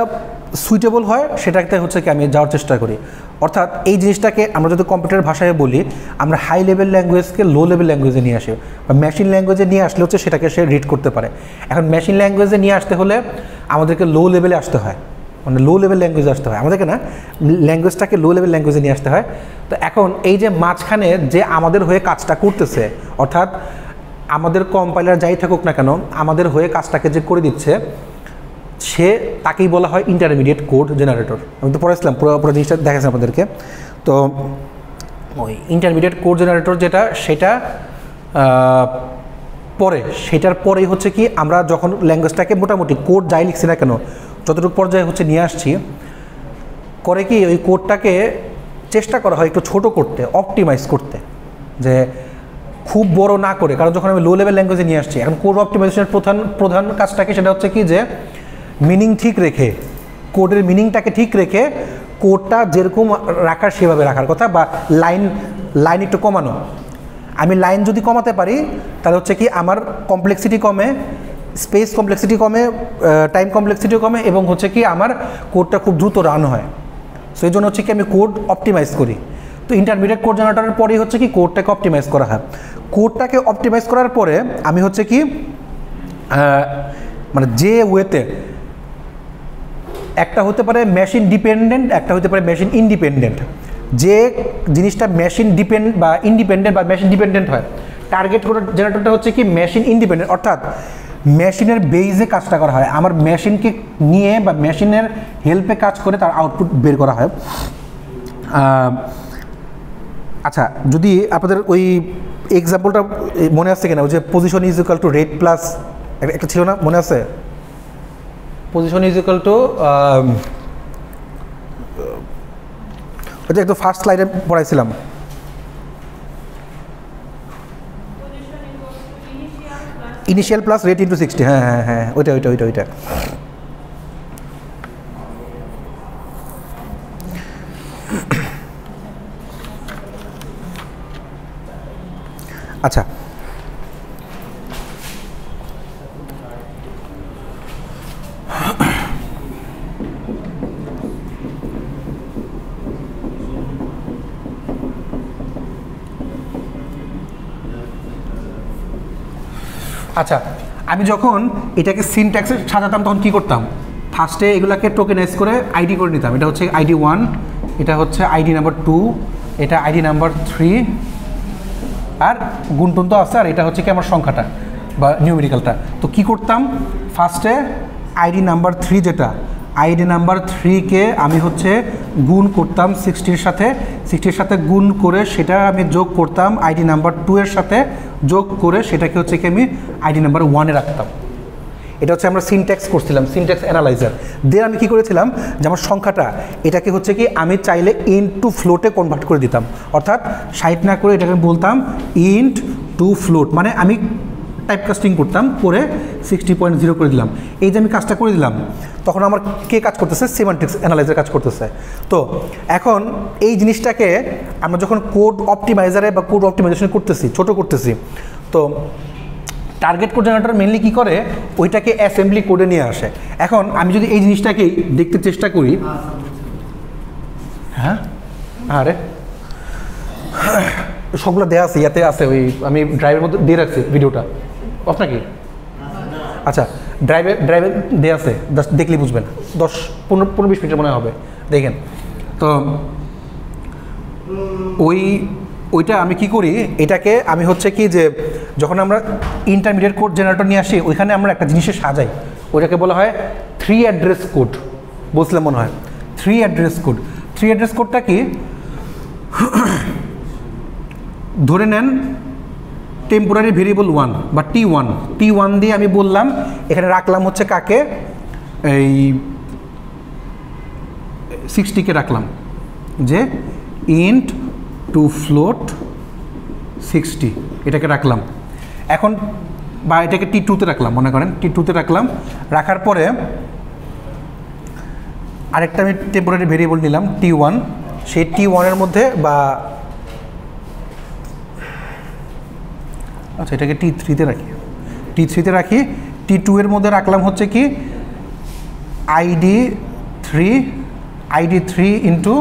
সুইটেবল হয় সেটাতে হচ্ছে কি আমি যাওয়ার চেষ্টা করি। অর্থাৎ এই জিনিসটাকে আমরা যদি কম্পিউটার ভাষায় বলি, আমরা হাই লেভেল ল্যাঙ্গুয়েজকে লো লেভেল ল্যাঙ্গুয়েজে নিয়ে আসি, বা মেশিন ল্যাঙ্গুয়েজে নিয়ে আসলে হচ্ছে সেটাকে সে রিড করতে পারে। এখন মেশিন ল্যাঙ্গুয়েজে নিয়ে আসতে হলে আমাদেরকে লো লেভেলে আসতে হয়, মানে লো লেভেল ল্যাঙ্গুয়েজে আসতে হয় আমাদেরকে, না ল্যাঙ্গুয়েজটাকে লো লেভেল ল্যাঙ্গুয়েজে নিয়ে আসতে হয়। তো এখন এই যে মাঝখানে যে আমাদের হয়ে কাজটা করতেছে, অর্থাৎ আমাদের কম্পাইলার যাই থাকুক না কেন, আমাদের হয়ে কাজটাকে যে করে দিচ্ছে, সে তাকেই বলা হয় ইন্টারমিডিয়েট কোড জেনারেটর। আমি তো পড়েছিলাম, পুরো জিনিসটা দেখাচ্ছি আপনাদেরকে। তো ওই ইন্টারমিডিয়েট কোড জেনারেটর যেটা, সেটা সেটার পরেই হচ্ছে কি আমরা যখন ল্যাঙ্গুয়েজটাকে মোটামুটি কোড যাই লিখছি না কেন, যতটুকু পর্যায়ে হচ্ছে নিয়ে আসছি, করে কি ওই কোডটাকে চেষ্টা করা হয় একটু ছোট করতে, অপটিমাইজ করতে, যে খুব বড় না করে। কারণ যখন আমি লো লেভেল ল্যাঙ্গুয়েজে নিয়ে আসছি, এখন কোড অপটিমাইজেশনের প্রধান কাজটাকে সেটা হচ্ছে কি যে মিনিং ঠিক রেখে, কোডের মিনিংটাকে ঠিক রেখে কোডটা যেরকম রাখার সেভাবে রাখার কথা, বা লাইন একটু কমানো। আমি লাইন যদি কমাতে পারি তাহলে হচ্ছে কি আমার কমপ্লেক্সিটি কমে, স্পেস কমপ্লেক্সিটি কমে, টাইম কমপ্লেক্সিটিও কমে, এবং হচ্ছে কি আমার কোডটা খুব দ্রুত রান হয়। সো এই জন্য হচ্ছে কি আমি কোড অপটিমাইজ করি। তো ইন্টারমিডিয়েট কোড জেনারেটরের পরেই হচ্ছে কি কোডটাকে অপটিমাইজ করা হয়। কোডটাকে অপটিমাইজ করার পরে আমি হচ্ছে কি মানে যে ওয়েতে, একটা হতে পারে মেশিন ডিপেন্ডেন্ট, একটা হতে পারে মেশিন ইন্ডিপেন্ডেন্ট। যে জিনিসটা মেশিন বা ইন্ডিপেন্ডেন্ট বা মেশিন ডিপেন্ডেন্ট হয়, টার্গেট কোড জেনারেটরটা হচ্ছে কি মেশিন ইন্ডিপেন্ডেন্ট, অর্থাৎ মেশিনের বেইজে কাজটা করা হয়, আমার মেশিনকে নিয়ে বা মেশিনের হেল্পে কাজ করে তার আউটপুট বের করা হয়। আচ্ছা, যদি আপনাদের ওই এক্সাম্পলটা মনে আসছে কিনা, ওই যে position is equal to rate plus একটা ছিল না, মনে আছে? পজিশন ইজ ইকুয়াল টু ওই যে একটু ফার্স্ট স্লাইডে পড়াইছিলাম, ইনিশিয়াল প্লাস রেট ইন্টু 60। হ্যাঁ হ্যাঁ হ্যাঁ, ওইটা। আচ্ছা, আচ্ছা, আমি যখন এটাকে সিনট্যাক্সে সাজাতাম তখন কী করতাম? ফার্স্টে এগুলাকে টোকেনাইজ করে আইডি করে নিতাম। এটা হচ্ছে আইডি 1, এটা হচ্ছে আইডি নাম্বার 2, এটা আইডি নাম্বার 3, আর গুণটুন তো আছে, আর এটা হচ্ছে কি আমার সংখ্যাটা বা নিউমেরিক্যালটা। তো কী করতাম? ফার্স্টে আইডি নাম্বার 3 যেটা, আইডি নাম্বার 3কে আমি হচ্ছে গুণ করতাম 60-র সাথে গুণ করে সেটা আমি যোগ করতাম আইডি নাম্বার 2-এর সাথে, যোগ করে সেটাকে হচ্ছে কি আমি আইডি নাম্বার 1-এ রাখতাম। এটা হচ্ছে আমরা সিনট্যাক্স করছিলাম, সিনট্যাক্স অ্যানালাইজার। দেন আমি কী করেছিলাম, যে আমার সংখ্যাটা এটাকে হচ্ছে কি আমি চাইলে ইন্ট টু ফ্লোটে কনভার্ট করে দিতাম। অর্থাৎ 60 না করে এটাকে বলতাম ইন্ট টু ফ্লোট, মানে আমি টাইপকাস্টিং করতাম, করে 60.0 করে দিলাম। এই যে আমি কাজটা করে দিলাম, তখন আমার কে কাজ করতেছে? সিম্যান্টিক্স অ্যানালাইজার কাজ করতেছে। তো এখন এই জিনিসটাকে আমরা যখন কোড অপটিমাইজারে বা কোড অপটিমাইজেশন করতেছি, ছোট করতেছি, তো টার্গেট কোড জেনারেটর মেনলি কী করে? ওইটাকে অ্যাসেম্বলি কোডে নিয়ে আসে। এখন আমি যদি এই জিনিসটাকেই দেখতে চেষ্টা করি, হ্যাঁ আরে সবগুলো দেওয়া আছে, ইয়াতে আছে, ওই আমি ড্রাইভের মধ্যে দিয়ে রাখছি ভিডিওটা, আপনাকে আচ্ছা ড্রাইভে দেওয়া আছে, দেখলেই বুঝবেন, 10-15-20 মিনিটের মনে হবে, দেখেন। তো ওইটা আমি কি করি, এটাকে আমি হচ্ছে কি যে যখন আমরা ইন্টারমিডিয়েট কোড জেনারেটর নিয়ে আসি, ওইখানে আমরা একটা জিনিসে সাজাই, ওইটাকে বলা হয় 3 অ্যাড্রেস কোড। বুঝলাম মনে হয় 3 অ্যাড্রেস কোড। 3 অ্যাড্রেস কোডটা কি? ধরে নেন টেম্পোরারি ভেরিয়েবল 1 বা T1 দিয়ে আমি বললাম, এখানে রাখলাম হচ্ছে কাকে, এই 60কে রাখলাম যে ইন্ট টু ফ্লোট 60 এটাকে রাখলাম। এখন বা এটাকে T2-তে রাখলাম, মনে করেন T2-তে রাখলাম। রাখার পরে আরেকটা আমি টেম্পোরারি ভেরিয়েবল নিলাম T1, সেই T1-এর মধ্যে বা আচ্ছা এটাকে T3-তে রাখি, T3-তে রাখি। T2-এর মধ্যে রাখলাম হচ্ছে কি ID3 ইন্টু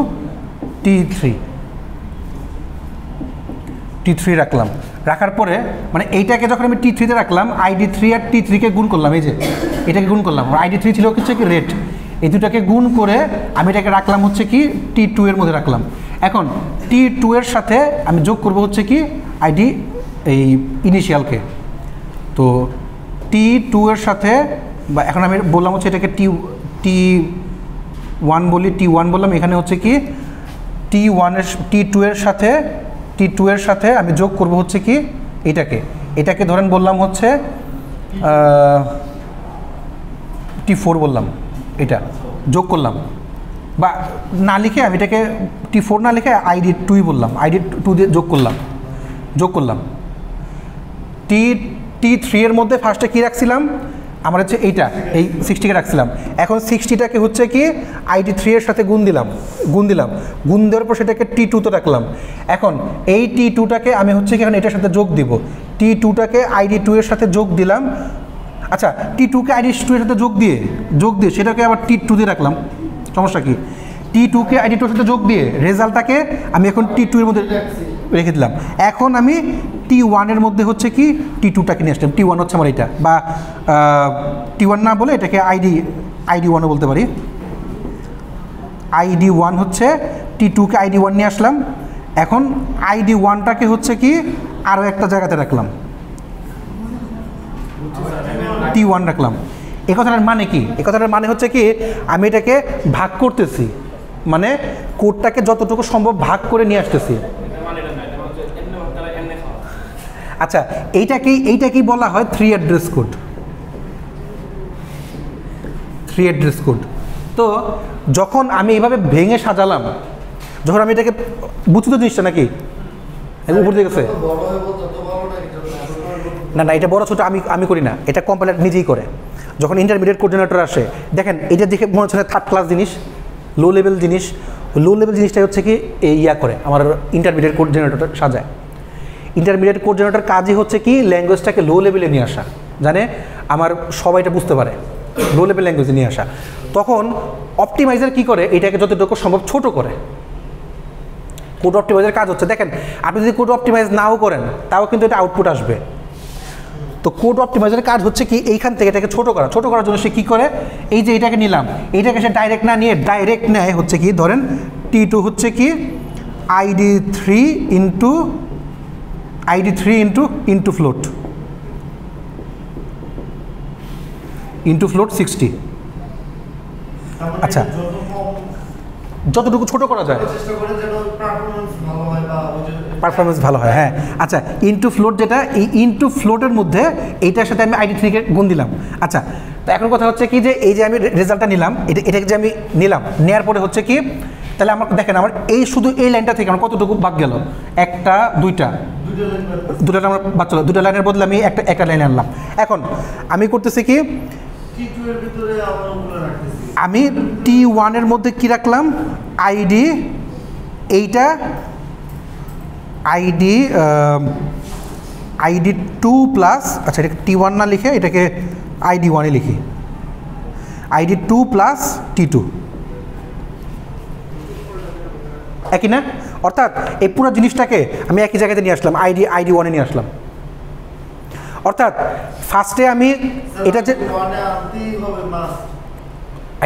T3 রাখলাম। রাখার পরে মানে এইটাকে যখন আমি T3-তে রাখলাম, ID3 আর T3-কে গুণ করলাম, এই যে এটাকে গুণ করলাম, ID3 ছিল হচ্ছে কি রেট, এই দুটাকে গুণ করে আমি এটাকে রাখলাম হচ্ছে কি T2-এর মধ্যে রাখলাম। এখন T2-এর সাথে আমি যোগ করব হচ্ছে কি ID এই ইনিশিয়ালকে। তো T2-এর সাথে বা এখন আমি বললাম হচ্ছে এটাকে T1 বলি, T1 বললাম। এখানে হচ্ছে কি T2-এর সাথে আমি যোগ করব হচ্ছে কি এটাকে ধরেন বললাম হচ্ছে T4 বললাম, এটা যোগ করলাম। বা না লিখে আমি এটাকে T4 না লিখে ID2 বললাম, ID2 দিয়ে যোগ করলাম। T3-এর মধ্যে ফার্স্টে কী রাখছিলাম আমরা হচ্ছে এইটা, এই 60-কে রাখছিলাম। এখন 60টাকে হচ্ছে কি ID3-এর সাথে গুণ দিলাম, গুণ দেওয়ার পর সেটাকে T2-তে রাখলাম। এখন এই T2টাকে আমি হচ্ছে কি এখন এটার সাথে যোগ দিব, T2টাকে ID2-এর সাথে যোগ দিলাম। আচ্ছা T2-কে ID2-এর সাথে যোগ দিয়ে সেটাকে আবার T2-তে রাখলাম, সমস্যা কি? T2-কে ID2-এর সাথে যোগ দিয়ে রেজাল্টটাকে আমি এখন T2-এর মধ্যে রেখে দিলাম। এখন আমি T1-এর মধ্যে হচ্ছে কি T2টাকে নিয়ে আসলাম। T1 হচ্ছে আমার এটা, বা T1 না বলে এটাকে ID1ও বলতে পারি। ID1 হচ্ছে T2-কে ID1 নিয়ে আসলাম। এখন ID1টাকে হচ্ছে কি আরও একটা জায়গাতে রাখলাম, T1 রাখলাম। এ কথাটার মানে কি? এ কথাটার মানে হচ্ছে কি আমি এটাকে ভাগ করতেছি, মানে কোডটাকে যতটুকু সম্ভব ভাগ করে নিয়ে আসতেছি। আচ্ছা এইটাকেই বলা হয় 3 অ্যাড্রেস কোড। তো যখন আমি এইভাবে ভেঙে সাজালাম, যখন আমি এটাকে বুঝতে জিনিসটা নাকি উপর দিয়ে গেছে না, এটা বড় ছোটো আমি করি না, এটা কম্পাইলার নিজেই করে। যখন ইন্টারমিডিয়েট কোঅর্ডিনেটর আসে, দেখেন এটা দেখে মনে হচ্ছে থার্ড ক্লাস জিনিস, লো লেভেল জিনিসটাই হচ্ছে কি করে আমার ইন্টারমিডিয়েট কোঅর্ডিনেটর সাজায়। ইন্টারমিডিয়েট কোঅর্ডিনেটর কাজই হচ্ছে কি ল্যাঙ্গুয়েজটাকে লো লেভেলে নিয়ে আসা, জানে আমার সবাইটা বুঝতে পারে, লো লেভেল ল্যাঙ্গুয়েজে নিয়ে আসা। তখন অপটিমাইজার কি করে, এটাকে যতটুকু সম্ভব ছোট করে। কোড অপটিমাইজার কাজ হচ্ছে, দেখেন আপনি যদি কোড অপটিমাইজ নাও করেন তাও কিন্তু এটা আউটপুট আসবে। তো কোড অপটিমাইজারের কাজ হচ্ছে কি এইখান থেকে এটাকে ছোট করার জন্য সে কী করে, এই যে এটাকে নিলাম, এইটাকে সে ডাইরেক্ট না নিয়ে ডাইরেক্ট নেয় হচ্ছে কি ধরেন T2 হচ্ছে কি ID3 ইন্টু ফ্লোট 60। আচ্ছা যতটুকু ছোট করা যায়, পারফরমেন্স ভালো হয়, হ্যাঁ। আচ্ছা ইন্টু ফ্লোট, যেটা এই ইন্টু ফ্লোটের মধ্যে এইটার সাথে আমি ID3-কে গুণ দিলাম। আচ্ছা তো এখন কথা হচ্ছে কি যে এই যে আমি রেজাল্টটা নিলাম, এটাকে যে আমি নিলাম, নেওয়ার পরে হচ্ছে কি তাহলে আমার দেখেন আমার এই শুধু এই লাইনটা থেকে আমার কতটুকু বাদ গেল, একটা দুইটা আমার বাদ চলো, দুটা লাইনের বদলে আমি একটা লাইন আনলাম। এখন আমি করতেছি কি আমি T1-এর মধ্যে কি রাখলাম ID2 প্লাস, আচ্ছা এটাকে T1 না লিখে এটাকে ID1-এ লিখি, ID2 প্লাস T2 একই না? অর্থাৎ এই পুরো জিনিসটাকে আমি একই জায়গাতে নিয়ে আসলাম, ID1-এ নিয়ে আসলাম। অর্থাৎ ফার্স্টে আমি এটা যে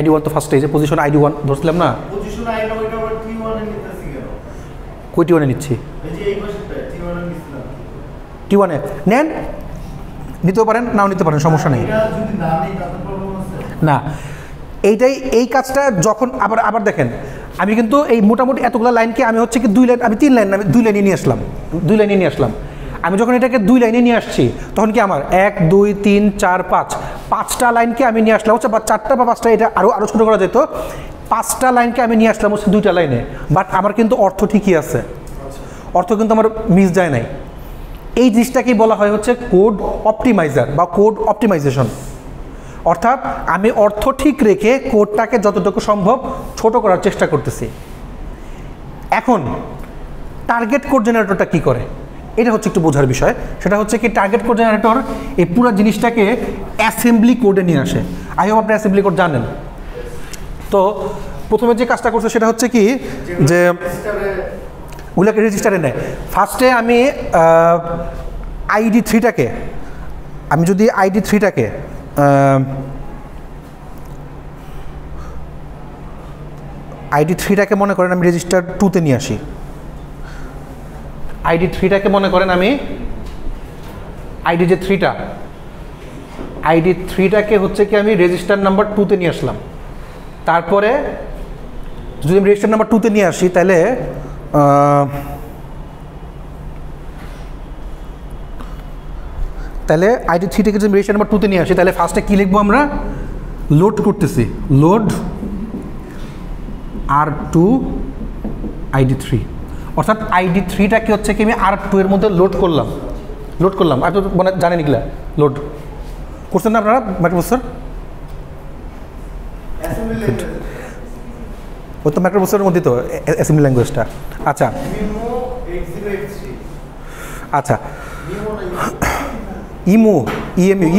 ID1 তো ফার্স্টে যে পজিশন ID1 ধরছিলাম না, কই T1-এ নিচ্ছি, T1-এ নেন, নিতেও পারেন নাও নিতে পারেন, সমস্যা নেই। না এই কাজটা যখন আবার দেখেন আমি কিন্তু এই মোটামুটি এতগুলো লাইনকে আমি হচ্ছে কি তিন লাইন আমি দুই লাইনে নিয়ে আসলাম। আমি যখন এটাকে দুই লাইনে নিয়ে আসছি তখন কি আমার 1 2 3 4 5 5টা লাইনকে আমি নিয়ে আসলাম, হচ্ছে বা 4টা বা 5টা, এটা আরও ছোটো করা যেত। 5টা লাইনকে আমি নিয়ে আসলাম হচ্ছে 2টা লাইনে, বাট আমার কিন্তু অর্থ ঠিকই আছে, অর্থ কিন্তু আমার মিস যায় নাই। এই জিনিসটাকেই বলা হয় হচ্ছে কোড অপটিমাইজার বা কোড অপটিমাইজেশন। অর্থাৎ আমি অর্থ ঠিক রেখে কোডটাকে যতটুকু সম্ভব ছোট করার চেষ্টা করতেছি। এখন টার্গেট কোড জেনারেটরটা কী করে, এটা হচ্ছে একটু বোঝার বিষয়। সেটা হচ্ছে কি, টার্গেট কোড জেনারেটর এই পুরো জিনিসটাকে অ্যাসেম্বলি কোডে নিয়ে আসে। আই হোপ আপনি অ্যাসেম্বলি কোড জানেন। তো প্রথমে যে কাজটা করছে সেটা হচ্ছে কি, যে ওগুলোকে রেজিস্টারে নেয়। ফার্স্টে আমি আইডি 3টাকে, আমি যদি আইডি 3টাকে মনে করেন আমি রেজিস্টার 2তে নিয়ে আসি। আইডি 3টাকে মনে করেন আমি আইডি যে 3টা, আইডি 3টাকে হচ্ছে কি আমি রেজিস্টার নাম্বার 2তে নিয়ে আসলাম। তারপরে যদি আমি রেজিস্টার নাম্বার 2তে নিয়ে আসি তাহলে আইডি 3টাকে যদি রেজিস্টার নাম্বার 2তে নিয়ে আসি তাহলে ফার্স্টে কী লিখবো, আমরা লোড করতেছি, লোড R2 আইডি 3। অর্থাৎ আইডি 3টাকে হচ্ছে কি আমি R2 এর মধ্যে লোড করলাম। আপনি তো মানে জানেন এগুলা, লোড করছেন না আপনারা মাইক্রোপ্রসেসর? ওই তো মাইক্রোপ্রসেসরের মধ্যে তো অ্যাসেম্বলি ল্যাঙ্গুয়েজটা। আচ্ছা আচ্ছা,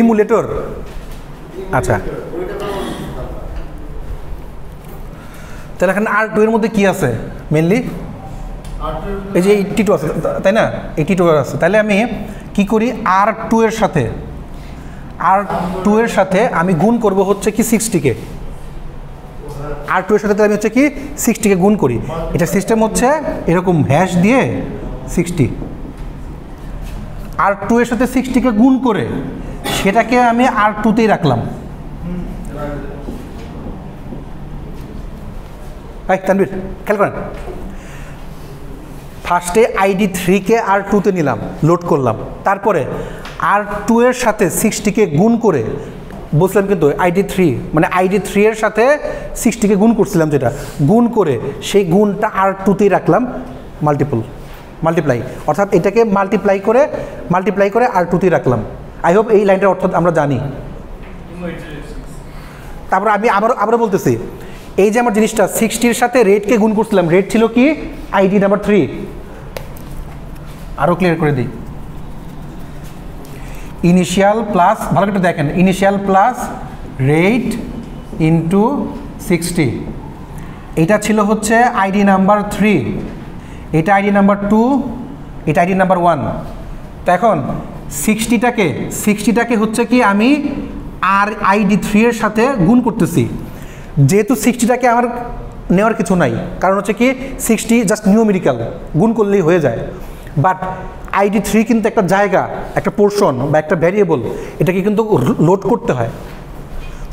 ইমুলেটর। আচ্ছা, তাহলে এখানে R2 এর মধ্যে কি আছে মেনলি? এই যে 82 আছে, তাই না? 82 আছে। তাহলে আমি কি করি, R2 এর সাথে আমি গুণ করব হচ্ছে কি 60কে। R2 এর সাথে আমি হচ্ছে কি 60কে গুণ করি। এটা সিস্টেম হচ্ছে এরকম হ্যাশ দিয়ে 60, R2 এর সাথে 60কে গুণ করে সেটাকে আমি R2তেই রাখলাম। তানভীর খেয়াল করেন, ফার্স্টে আইডি 3কে R2তে নিলাম, লোড করলাম। তারপরে R2 এর সাথে 60কে গুণ করে বলছিলাম, কিন্তু আইডি 3 মানে আইডি 3 এর সাথে 60কে গুণ করছিলাম, যেটা গুণ করে সেই গুণটা R2তেই রাখলাম, মাল্টিপ্লাই। অর্থাৎ এটাকে মাল্টিপ্লাই করে R2তেই রাখলাম। আই হোপ এই লাইনটার অর্থ আমরা জানি। তারপর আমি আবারও বলতেছি, এই যে আমার জিনিসটা 60-র সাথে রেটকে গুণ করছিলাম, রেট ছিল কি আইডি নাম্বার 3। আরও ক্লিয়ার করে দিই, ইনিশিয়াল প্লাস, ভালো করে দেখেন, ইনিশিয়াল প্লাস রেট ইন্টু 60। এটা ছিল হচ্ছে আইডি নাম্বার 3, এটা আইডি নাম্বার 2, এটা আইডি নাম্বার 1। তো এখন 60টাকে হচ্ছে কি আমি আর আইডি 3 এর সাথে গুণ করতেছি। যেহেতু 60টাকে আমার নেওয়ার কিছু নাই, কারণ হচ্ছে কি 60 জাস্ট নিউমেরিক্যাল, গুণ করলেই হয়ে যায়। বাট আইডি 3 কিন্তু একটা জায়গা, একটা পোর্শন বা একটা ভ্যারিয়েবল, এটাকে কিন্তু লোড করতে হয়।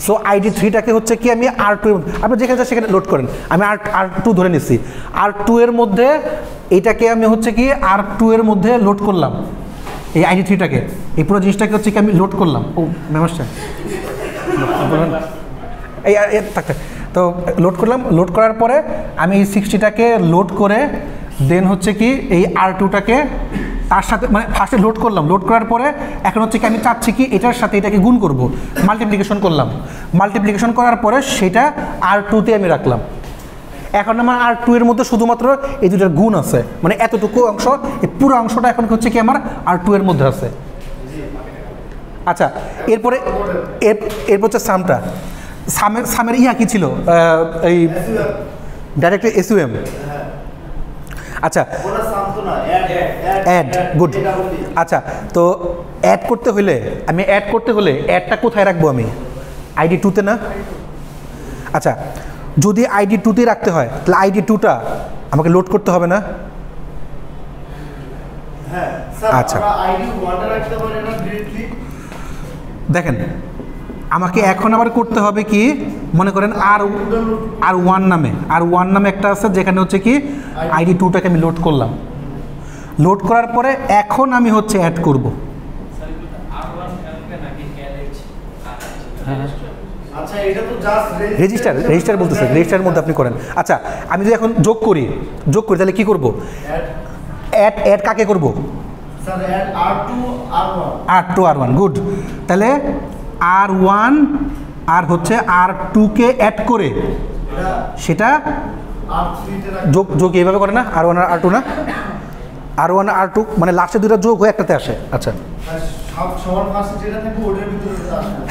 সো আইডি 3টাকে হচ্ছে কি আমি R2, আপনি যেখানে যান সেখানে লোড করেন, আমি R2 ধরে নিচ্ছি। R2 এর মধ্যে এটাকে আমি হচ্ছে কি R2 এর মধ্যে লোড করলাম, এই আইডি 3টাকে, এই পুরো জিনিসটাকে হচ্ছে কি আমি লোড করলাম। ও ম্যাম আসছে, এই থাক। তো লোড করলাম, লোড করার পরে আমি এই 60টাকে লোড করে দেন হচ্ছে কি এই R2টাকে তার সাথে, মানে ফার্স্টে লোড করলাম, লোড করার পরে এখন হচ্ছে কি আমি চাচ্ছি কি এটার সাথে এটাকে গুণ করব, মাল্টিপ্লিকেশন করলাম। মাল্টিপ্লিকেশন করার পরে সেটা R2তে আমি রাখলাম। এখন আমার R2 এর মধ্যে শুধুমাত্র এই দুটার গুণ আছে, মানে এতটুকু অংশ, এই পুরো অংশটা এখন হচ্ছে কি আমার R2 এর মধ্যে আছে। আচ্ছা, এরপর হচ্ছে সামের ইয়া কি ছিল, এই ডাইরেক্ট এসইউএম। আচ্ছা, অ্যাড, গুড। আচ্ছা, তো অ্যাড করতে হলে অ্যাডটা কোথায় রাখবো আমি? আইডি 2তে না? আচ্ছা, যদি আইডি 2তে রাখতে হয় তাহলে আইডি 2টা আমাকে লোড করতে হবে না? আচ্ছা, দেখেন আমাকে এখন আবার করতে হবে কি, মনে করেন R1 নামে একটা আছে, যেখানে হচ্ছে কি আইডি 2টাকে আমি লোড করলাম। লোড করার পরে এখন আমি হচ্ছে অ্যাড করব। আচ্ছা এটা তো জাস্ট রেজিস্টার বলতেছে, রেজিস্টারের মধ্যে আপনি করেন। আচ্ছা আমি যদি এখন যোগ করি তাহলে কি করব? অ্যাড কাকে করব? Sir add R2 R1 good. তাহলে R1 আর হচ্ছে R2 কে অ্যাড করে সেটা যোগ এইভাবে করে না, R1 আর R2 না, R1 আর R2 মানে লাস্টে দুটো যোগ হয়ে একটাতে আসে। আচ্ছা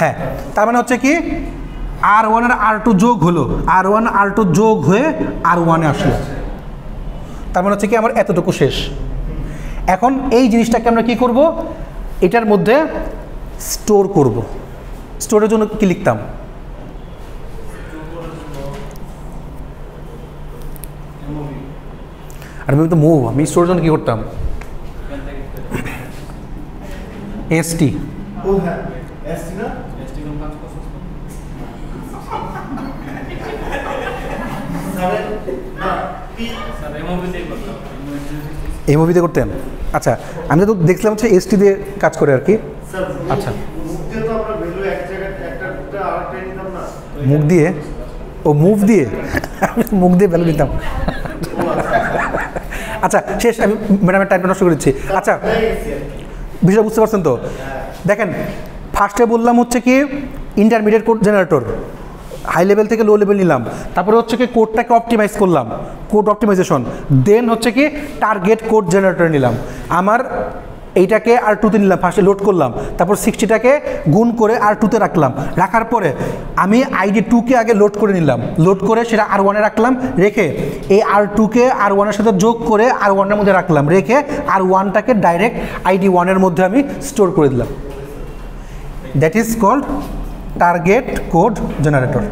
হ্যাঁ, তার মানে হচ্ছে কি R1 আর R2 যোগ হলো, R1 R2 যোগ হয়ে R1 এ আসলো, তার মানে হচ্ছে কি আমার এতটুকু শেষ। এখন এই জিনিসটাকে আমরা কি করব? এটার মধ্যে স্টোর করব। স্টোরের জন্য কি লিখতাম? আর আমি তো মুভ, আমি স্টোরের জন্য কি করতাম? এসটি। ও হ্যাঁ এসটি না, এসটি কোন কাজ করছ? স্যার না পি স্যার এমওভিতে করতাম, এমওভিতে করতেন। আচ্ছা আমি তো দেখলাম হচ্ছে এসটি দিয়ে কাজ করে আর কি। স্যার আচ্ছা মুভ দিয়ে তো আমরা ভ্যালু এক জায়গায় একটা আরেকটা নিতাম না, মুভ দিয়ে, ও মুভ দিয়ে মুখ দিয়ে ভ্যালু নিতাম। আচ্ছা শেষ, আমি ম্যাডামের টাইমটা নষ্ট করে দিচ্ছি। আচ্ছা বিষয়টা বুঝতে পারছেন তো? দেখেন ফার্স্টে বললাম হচ্ছে কি intermediate code generator, high level থেকে লো লেভেল নিলাম, তারপরে হচ্ছে কি কোডটাকে অপটিমাইজ করলাম, কোড অপটিমাইজেশন, দেন হচ্ছে কি টার্গেট কোড জেনারেটর নিলাম। আমার এইটাকে R2-তে নিলাম, ফার্স্টে লোড করলাম, তারপর 60টাকে গুণ করে R2-তে রাখলাম, রাখার পরে আমি ID2-কে আগে লোড করে নিলাম, লোড করে সেটা R1-এ রাখলাম, রেখে এই R2-কে R1-এর সাথে যোগ করে R1-এর মধ্যে রাখলাম, রেখে R1-টাকে ডাইরেক্ট ID1-এর মধ্যে আমি স্টোর করে দিলাম। That is called target code generator.